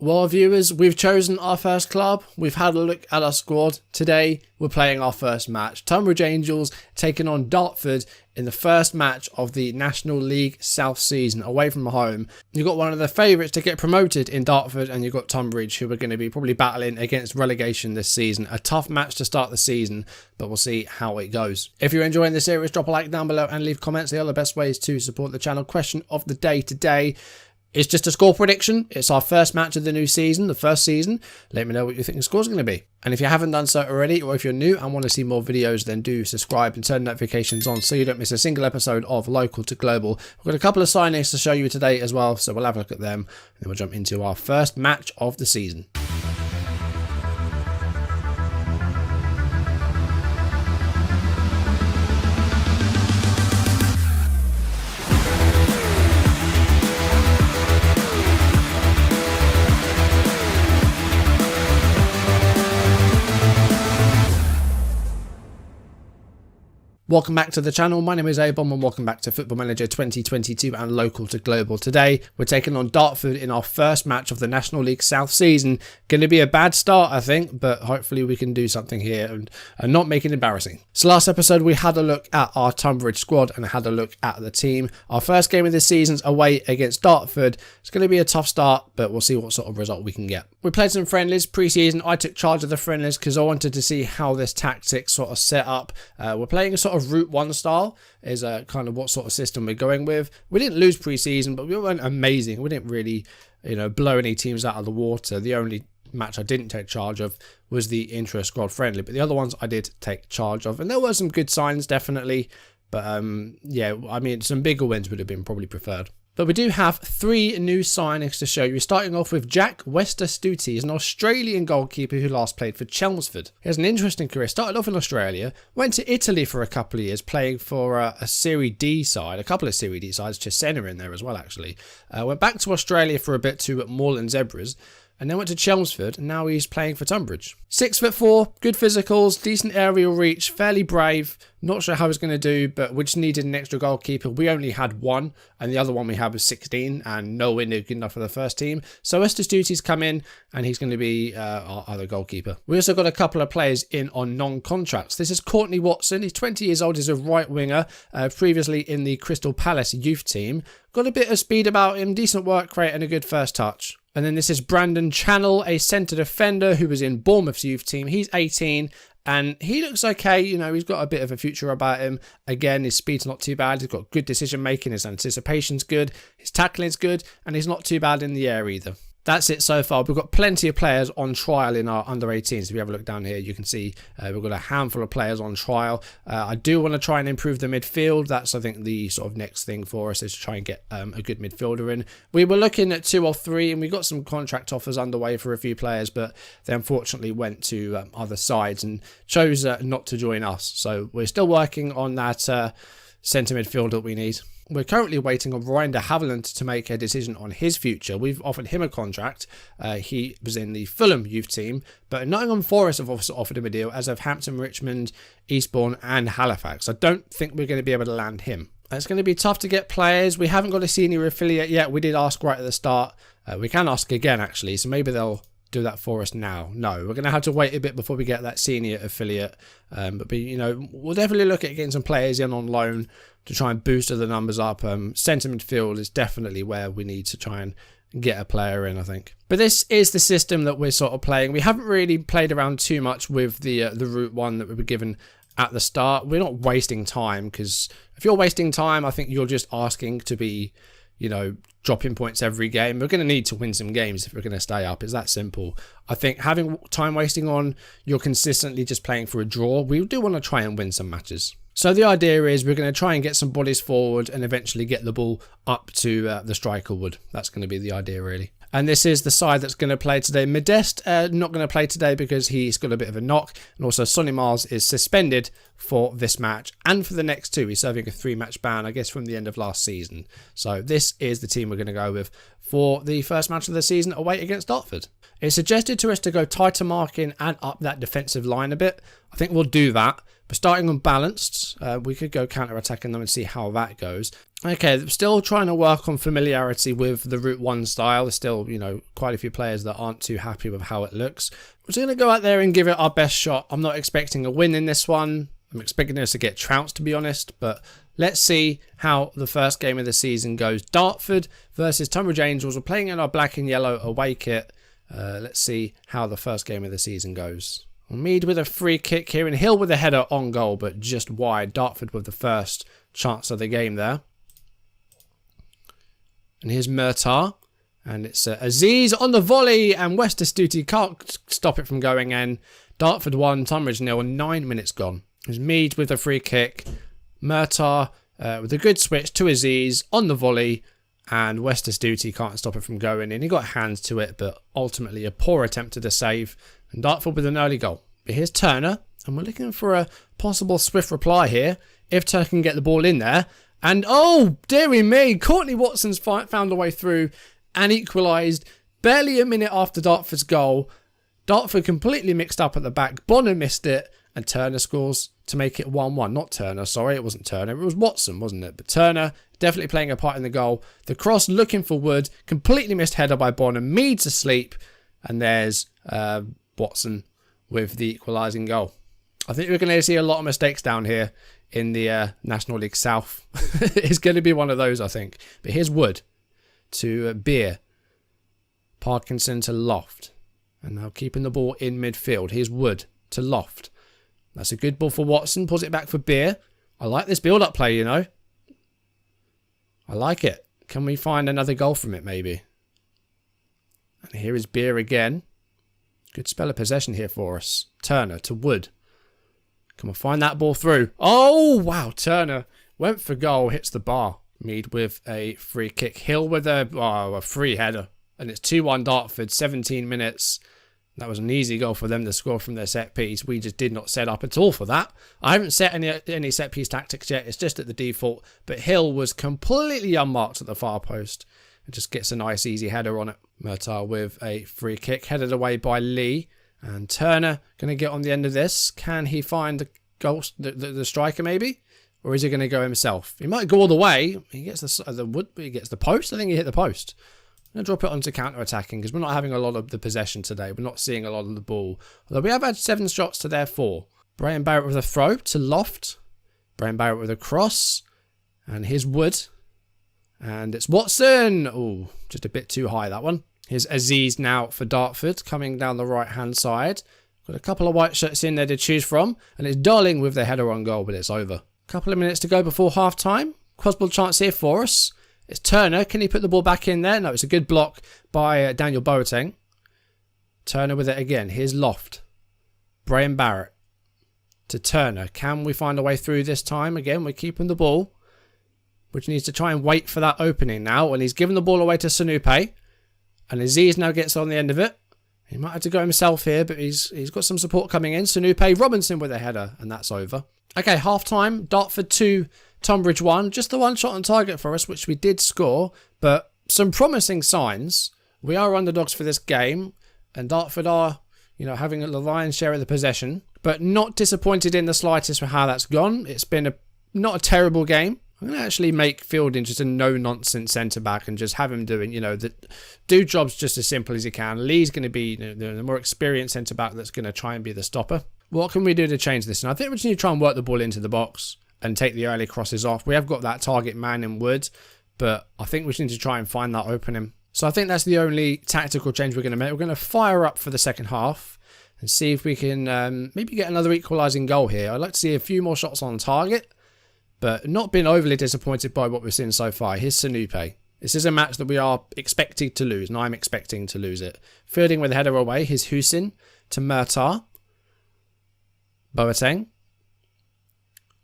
Well, viewers, we've chosen our first club. We've had a look at our squad. Today, we're playing our first match. Tonbridge Angels taking on Dartford in the first match of the National League South season, away from home. You've got one of the favourites to get promoted in Dartford, and you've got Tonbridge, who are going to be probably battling against relegation this season. A tough match to start the season, but we'll see how it goes. If you're enjoying the series, drop a like down below and leave comments. They are the best ways to support the channel. Question of the day today. It's just a score prediction. It's our first match of the new season, the first season. Let me know what you think the score's going to be. And if you haven't done so already, or if you're new and want to see more videos, then do subscribe and turn notifications on so you don't miss a single episode of Local to Global. We've got a couple of signings to show you today as well, so we'll have a look at them. And then we'll jump into our first match of the season. Welcome back to the channel. My name is Abom and welcome back to Football Manager 2022 and Local to Global. Today we're taking on Dartford in our first match of the National League South season. Going to be a bad start, I think, but hopefully we can do something here and not make it embarrassing. So last episode we had a look at our Tonbridge squad and had a look at the team. Our first game of this season's away against Dartford. It's going to be a tough start, but we'll see what sort of result we can get. We played some friendlies pre-season. I took charge of the friendlies because I wanted to see how this tactic sort of set up. We're playing a sort of Route 1 style is kind of what sort of system we're going with. We didn't lose pre-season, but we weren't amazing. We didn't really, blow any teams out of the water. The only match I didn't take charge of was the intra-squad friendly, but the other ones I did take charge of, and there were some good signs definitely. But yeah, I mean, some bigger wins would have been probably preferred. But we do have 3 new signings to show you. Starting off with Jack Westerstute. He's an Australian goalkeeper who last played for Chelmsford. He has an interesting career. Started off in Australia, went to Italy for a couple of years, playing for a Serie D side, a couple of Serie D sides, Cesena in there as well actually. Went back to Australia for a bit to Moreland Zebras, and then went to Chelmsford, and now he's playing for Tonbridge. 6'4", good physicals, decent aerial reach, fairly brave. Not sure how he's going to do, but we just needed an extra goalkeeper. We only had one, and the other one we had was 16, and nowhere near good enough for the first team. So Westerstute's come in, and he's going to be our other goalkeeper. We also got a couple of players in on non-contracts. This is Courtney Watson. He's 20 years old. He's a right winger, previously in the Crystal Palace youth team. Got a bit of speed about him, decent work rate, and a good first touch. And then this is Brandon Channel, a centre defender who was in Bournemouth's youth team. He's 18 and he looks okay. He's got a bit of a future about him. Again, his speed's not too bad. He's got good decision making. His anticipation's good. His tackling's good. And he's not too bad in the air either. That's it so far. We've got plenty of players on trial in our under-18s. If you have a look down here, you can see we've got a handful of players on trial. I do want to try and improve the midfield. That's, I think, the sort of next thing for us is to try and get a good midfielder in. We were looking at 2 or 3, and we got some contract offers underway for a few players, but they unfortunately went to other sides and chose not to join us. So we're still working on that centre midfield that we need. We're currently waiting on Ryan de Havilland to make a decision on his future. We've offered him a contract. He was in the Fulham youth team, but Nottingham Forest have also offered him a deal, as have Hampton, Richmond, Eastbourne and Halifax. I don't think we're going to be able to land him. It's going to be tough to get players. We haven't got a senior affiliate yet. We did ask right at the start. We can ask again, actually, so maybe they'll do that for us now. No, we're going to have to wait a bit before we get that senior affiliate. But we'll definitely look at getting some players in on loan to try and boost the numbers up. Centre midfield is definitely where we need to try and get a player in, I think. But this is the system that we're sort of playing. We haven't really played around too much with the Route 1 that we were given at the start. We're not wasting time, because if you're wasting time, I think you're just asking to be, dropping points every game. We're going to need to win some games if we're going to stay up. It's that simple. I think having time wasting on, you're consistently just playing for a draw. We do want to try and win some matches. So the idea is we're going to try and get some bodies forward and eventually get the ball up to the striker wood. That's going to be the idea, really. And this is the side that's going to play today. Modeste not going to play today because he's got a bit of a knock. And also Sonny Miles is suspended for this match and for the next 2. He's serving a 3-match ban, I guess, from the end of last season. So this is the team we're going to go with for the first match of the season away against Dartford. It's suggested to us to go tighter marking and up that defensive line a bit. I think we'll do that. But starting unbalanced, we could go counter-attacking them and see how that goes. Okay, still trying to work on familiarity with the Route 1 style. There's still, quite a few players that aren't too happy with how it looks. We're just going to go out there and give it our best shot. I'm not expecting a win in this one. I'm expecting us to get trounced, to be honest. But let's see how the first game of the season goes. Dartford versus Tonbridge Angels. We're playing in our black and yellow away kit. Let's see how the first game of the season goes. Mead with a free kick here, and Hill with a header on goal, but just wide. Dartford with the first chance of the game there. And here's Murtar. And it's Aziz on the volley, and West Astuti can't stop it from going in. Dartford 1, Tonbridge 0, 9 minutes gone. There's Mead with a free kick. Murtar with a good switch to Aziz on the volley, and West Astuti can't stop it from going in. He got hands to it, but ultimately a poor attempt at a save. And Dartford with an early goal. But here's Turner, and we're looking for a possible swift reply here, if Turner can get the ball in there. And oh, dearie me, Courtney Watson's found a way through and equalised barely a minute after Dartford's goal. Dartford completely mixed up at the back. Bonner missed it, and Turner scores to make it 1-1. Not Turner, sorry, it wasn't Turner. It was Watson, wasn't it? But Turner definitely playing a part in the goal. The cross looking for Wood, completely missed header by Bonner. Mead's asleep, and there's Watson with the equalising goal. I think we're going to see a lot of mistakes down here in the National League South. It's going to be one of those, I think. But here's Wood to Beer. Parkinson to Loft. And now keeping the ball in midfield. Here's Wood to Loft. That's a good ball for Watson. Pulls it back for Beer. I like this build-up play, I like it. Can we find another goal from it, maybe? And here is Beer again. Good spell of possession here for us. Turner to Wood. Can we find that ball through? Oh, wow. Turner went for goal. Hits the bar. Mead with a free kick. Hill with a free header. And it's 2-1 Dartford. 17 minutes. That was an easy goal for them to score from their set piece. We just did not set up at all for that. I haven't set any set piece tactics yet. It's just at the default. But Hill was completely unmarked at the far post. It just gets a nice easy header on it. Murtar with a free kick, headed away by Lee. And Turner going to get on the end of this. Can he find the goal, the striker maybe? Or is he going to go himself? He might go all the way. He gets he gets the post. I think he hit the post. I'm going to drop it onto counter-attacking because we're not having a lot of the possession today. We're not seeing a lot of the ball. Although we have had 7 shots to their 4. Brian Barrett with a throw to Loft. Brian Barrett with a cross. And here's Wood. And it's Watson. Oh, just a bit too high, that one. Here's Aziz now for Dartford, coming down the right-hand side. Got a couple of white shirts in there to choose from. And it's Darling with the header on goal, but it's over. Couple of minutes to go before half-time. Possible chance here for us. It's Turner. Can he put the ball back in there? No, it's a good block by Daniel Boateng. Turner with it again. Here's Loft. Brian Barrett to Turner. Can we find a way through this time? Again, we're keeping the ball, which needs to try and wait for that opening now. And he's given the ball away to Sanupe. And Aziz now gets on the end of it. He might have to go himself here, but he's got some support coming in. Sanupe Robinson with a header, and that's over. Okay, half-time. Dartford 2, Tonbridge 1. Just the one shot on target for us, which we did score. But some promising signs. We are underdogs for this game. And Dartford are, having the lion's share of the possession. But not disappointed in the slightest with how that's gone. It's been not a terrible game. I'm going to actually make Fielding just a no-nonsense centre-back and just have him doing, do jobs just as simple as he can. Lee's going to be the more experienced centre-back that's going to try and be the stopper. What can we do to change this? And I think we just need to try and work the ball into the box and take the early crosses off. We have got that target man in Wood, but I think we just need to try and find that opening. So I think that's the only tactical change we're going to make. We're going to fire up for the second half and see if we can maybe get another equalising goal here. I'd like to see a few more shots on target, but not been overly disappointed by what we've seen so far. Here's Sanupe. This is a match that we are expecting to lose, and I'm expecting to lose it. Fielding with a header away. Here's Hussein to Murtar. Boateng.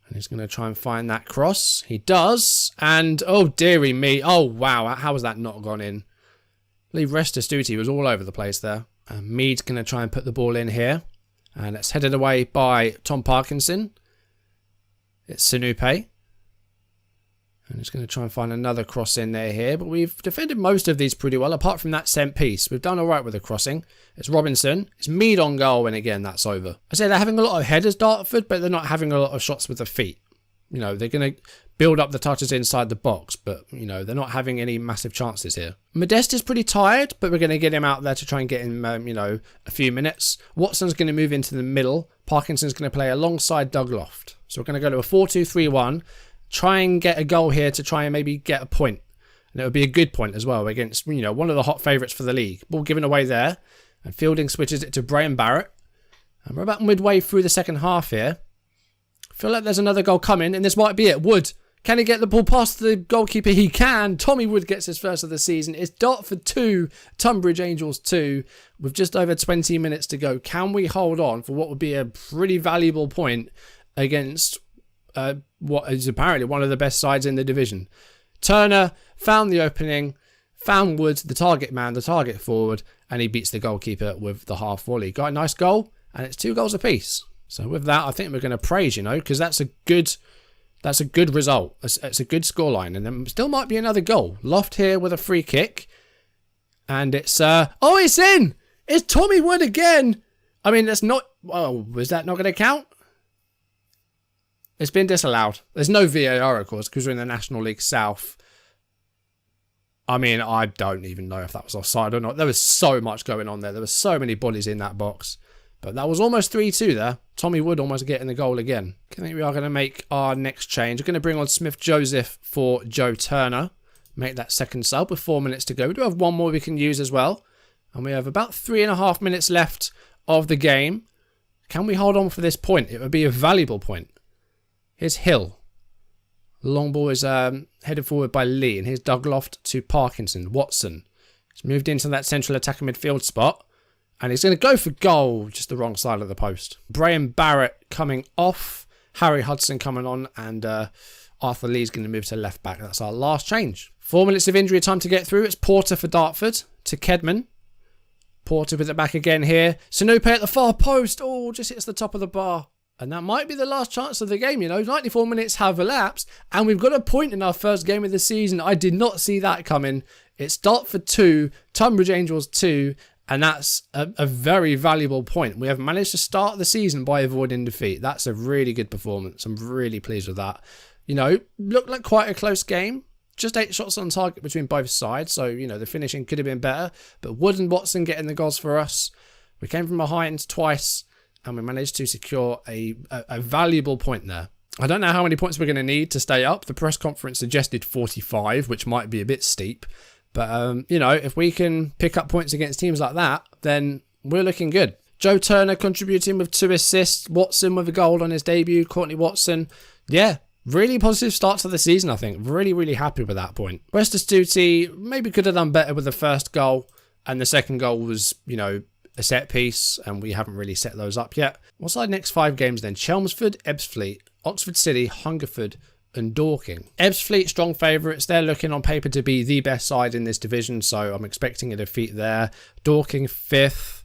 And he's going to try and find that cross. He does. And, oh, dearie me. Oh, wow. How has that not gone in? I believe Restuti was all over the place there. And Mead's going to try and put the ball in here. And it's headed away by Tom Parkinson. It's Sanupe. I'm just going to try and find another cross in there here. But we've defended most of these pretty well, apart from that set piece. We've done all right with the crossing. It's Robinson. It's Mead on goal, and again, that's over. I say they're having a lot of headers, Dartford, but they're not having a lot of shots with the feet. You know, they're going to build up the touches inside the box, but, you know, they're not having any massive chances here. Modeste is pretty tired, but we're going to get him out there to try and get him, you know, a few minutes. Watson's going to move into the middle. Parkinson's going to play alongside Doug Loft. So we're going to go to a 4-2-3-1. Try and get a goal here to try and maybe get a point. And it would be a good point as well against, you know, one of the hot favourites for the league. Ball given away there. And Fielding switches it to Graham Barrett. And we're about midway through the second half here. I feel like there's another goal coming, and this might be it. Wood. Can he get the ball past the goalkeeper? He can. Tommy Wood gets his first of the season. It's Dartford 2, Tonbridge Angels 2, with just over 20 minutes to go. Can we hold on for what would be a pretty valuable point against what is apparently one of the best sides in the division? Turner found the opening, found Wood, the target man, the target forward, and he beats the goalkeeper with the half volley. Got a nice goal, and it's 2 goals apiece. So with that, I think we're going to praise, you know, because that's a good result. It's a good scoreline. And then still might be another goal. Loft here with a free kick. And it's, oh, it's in! It's Tommy Wood again! I mean, that's not, oh, is that not going to count? It's been disallowed. There's no VAR, of course, because we're in the National League South. I mean, I don't even know if that was offside or not. There was so much going on there. There were so many bodies in that box. But that was almost 3-2 there. Tommy Wood almost getting the goal again. I think we are going to make our next change. We're going to bring on Smith-Joseph for Joe Turner. Make that second sub with 4 minutes to go. We do have one more we can use as well. And we have about 3.5 minutes left of the game. Can we hold on for this point? It would be a valuable point. Here's Hill. Long ball is headed forward by Lee. And here's Doug Loft to Parkinson. Watson. He's moved into that central attacking midfield spot. And he's going to go for goal, just the wrong side of the post. Graham Barrett coming off. Harry Hudson coming on. And Arthur Lee's going to move to left back. That's our last change. 4 minutes of injury time to get through. It's Porter for Dartford to Kedman. Porter with it back again here. Sanope at the far post. Oh, just hits the top of the bar. And that might be the last chance of the game, you know. 94 minutes have elapsed. And we've got a point in our first game of the season. I did not see that coming. It's Dartford 2, Tonbridge Angels 2. And that's a very valuable point. We have managed to start the season by avoiding defeat. That's a really good performance. I'm really pleased with that. You know, looked like quite a close game. Just 8 shots on target between both sides. So, you know, the finishing could have been better. But Wood and Watson getting the goals for us. We came from behind twice. And we managed to secure a valuable point there. I don't know how many points we're going to need to stay up. The press conference suggested 45, which might be a bit steep. But, you know, if we can pick up points against teams like that, then we're looking good. Joe Turner contributing with 2 assists. Watson with a goal on his debut. Courtney Watson. Yeah, really positive start to the season, I think. Really, really happy with that point. West Astute maybe could have done better with the first goal. And the second goal was, you know, a set piece. And we haven't really set those up yet. What's our next 5 games then? Chelmsford, Ebbsfleet, Oxford City, Hungerford, and Dorking. Ebbsfleet, strong favourites. They're looking on paper to be the best side in this division, so I'm expecting a defeat there. Dorking 5th,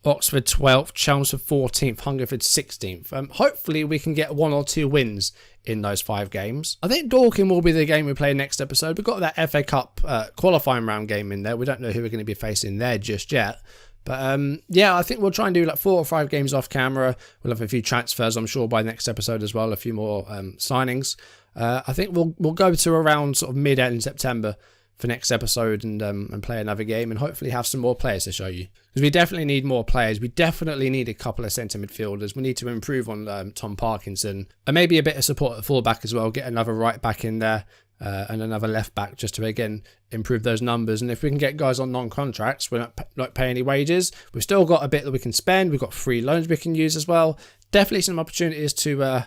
Oxford 12th, Chelmsford 14th, Hungerford 16th. Hopefully we can get 1 or 2 wins in those 5 games. I think Dorking will be the game we play next episode. We've got that FA Cup qualifying round game in there. We don't know who we're going to be facing there just yet. But yeah, I think we'll try and do like 4 or 5 games off camera. We'll have a few transfers, I'm sure, by next episode as well. A few more signings. I think we'll go to around sort of mid-end September for next episode and play another game and hopefully have some more players to show you. Because we definitely need more players. We definitely need a couple of centre midfielders. We need to improve on Tom Parkinson and maybe a bit of support at fullback as well. Get another right back in there. And another left back just to again improve those numbers. And if we can get guys on non-contracts, we're not paying any wages. We've still got a bit that we can spend. We've got free loans we can use as well. Definitely some opportunities to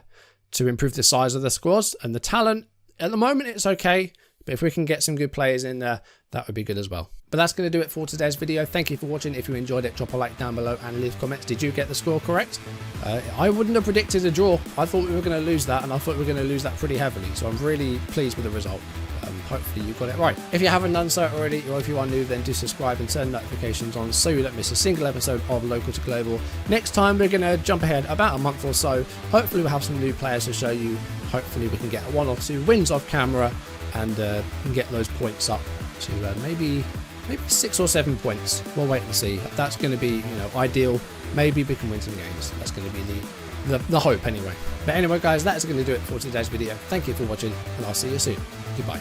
improve the size of the squads and the talent. At the moment, it's okay, but if we can get some good players in there, that would be good as well. But that's going to do it for today's video. Thank you for watching. If you enjoyed it, drop a like down below and leave comments. Did you get the score correct? I wouldn't have predicted a draw. I thought we were going to lose that, and I thought we were going to lose that pretty heavily. So I'm really pleased with the result. hopefully you got it right. If you haven't done so already, or if you are new, then do subscribe and turn notifications on so you don't miss a single episode of Local to Global. Next time we're going to jump ahead about a month or so. Hopefully we'll have some new players to show you. Hopefully we can get 1 or 2 wins off camera and get those points up to maybe 6 or 7 points. We'll wait and see. That's going to be, ideal. Maybe we can win some games. That's going to be the hope anyway. But anyway guys, that's going to do it for today's video. Thank you for watching and I'll see you soon. Goodbye.